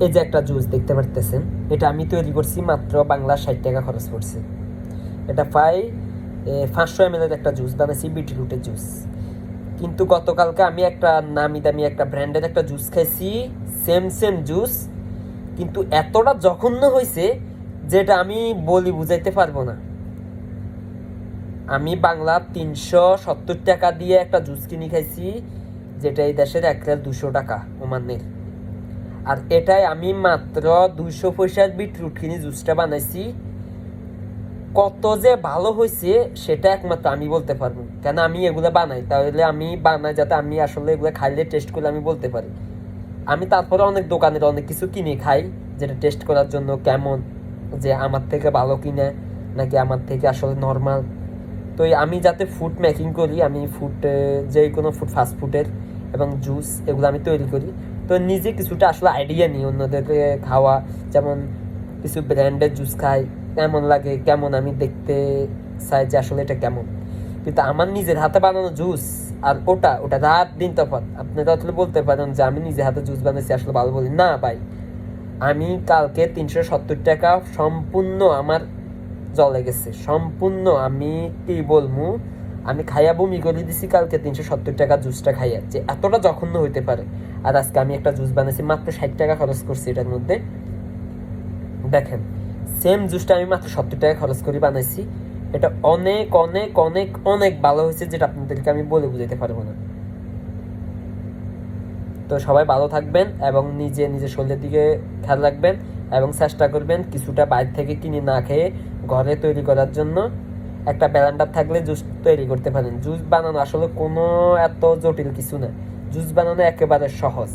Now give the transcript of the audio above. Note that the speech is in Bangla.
এই যে একটা জুস দেখতে পারতেছেন, এটা আমি তৈরি করছি মাত্র বাংলা 60 টাকা খরচ করছে। এটা প্রায় 500 ml একটা জুস বানাইছি, বিটরুটের জুস। কিন্তু গতকালকে আমি একটা নামি দামি একটা ব্র্যান্ডের একটা জুস খাইছি, সেম জুস, কিন্তু এতটা জঘন্য হয়েছে যেটা আমি বলি বুঝাইতে পারবো না। আমি বাংলা 370 টাকা দিয়ে একটা জুস কিনে খাইছি, যেটা এই দেশের 1,200 টাকা ওমানের। আর এটাই আমি মাত্র 200 পয়সার বিটরুট কিনে জুসটা বানাইছি। কত যে ভালো হয়েছে সেটা একমাত্র আমি বলতে পারবো, কেন আমি এগুলো বানাই। তাহলে আমি বানাই যাতে আমি আসলে এগুলো খাইলে টেস্ট করলে আমি বলতে পারি। আমি তারপরে অনেক দোকানের অনেক কিছু কিনে খাই, যেটা টেস্ট করার জন্য কেমন, যে আমার থেকে ভালো কিনে নাকি আমার থেকে আসলে নর্মাল। তো আমি যাতে ফুড মেকিং করি, আমি ফুড যে কোনো ফুড ফাস্ট ফুডের এবং জুস এগুলো আমি তৈরি করি, তো নিজে কিছুটা আসলে আইডিয়া নিই অন্যদেরকে খাওয়া। যেমন কিছু ব্র্যান্ডের জুস খাই, কেমন লাগে, কেমন আমি দেখতে চাই যে আসলে এটা কেমন। কিন্তু আমার নিজের হাতে বানানো জুস আর ওটা রাত দিন তফাৎ। আপনারা আসলে বলতে পারেন যে আমি নিজের হাতে জুস বানাইছি আসলে ভালো বলি না ভাই। আমি কালকে 370 টাকা সম্পূর্ণ আমার জলে গেছে, সম্পূর্ণ। আমি কি বলবো, আমি খাইয়া বমি করে দিছি কালকে 370 টাকা জুসটা খাইয়া, যে এতটা জঘন্য হইতে পারে। আর আজকে আমি একটা জুস বানাইছি, মাত্র 60 টাকা খরচ করছি এটার মধ্যে। দেখেন, সেম জুসটা আমি মাত্র 70 টাকা খরচ করে বানাইছি। এটা অনেক অনেক অনেক অনেক ভালো হয়েছে, যেটা আপনাদেরকে আমি বলে বুঝাইতে পারবো না। তো সবাই ভালো থাকবেন এবং নিজের শরীরের দিকে খেয়াল রাখবেন, এবং চেষ্টা করবেন কিছুটা বাইরে থেকে কিনে না খেয়ে ঘরে তৈরি করার জন্য। একটা ব্লেন্ডার থাকলে জুস তৈরি করতে পারেন। জুস বানানো আসলে কোনো এত জটিল কিছু না, জুস বানানো একেবারে সহজ।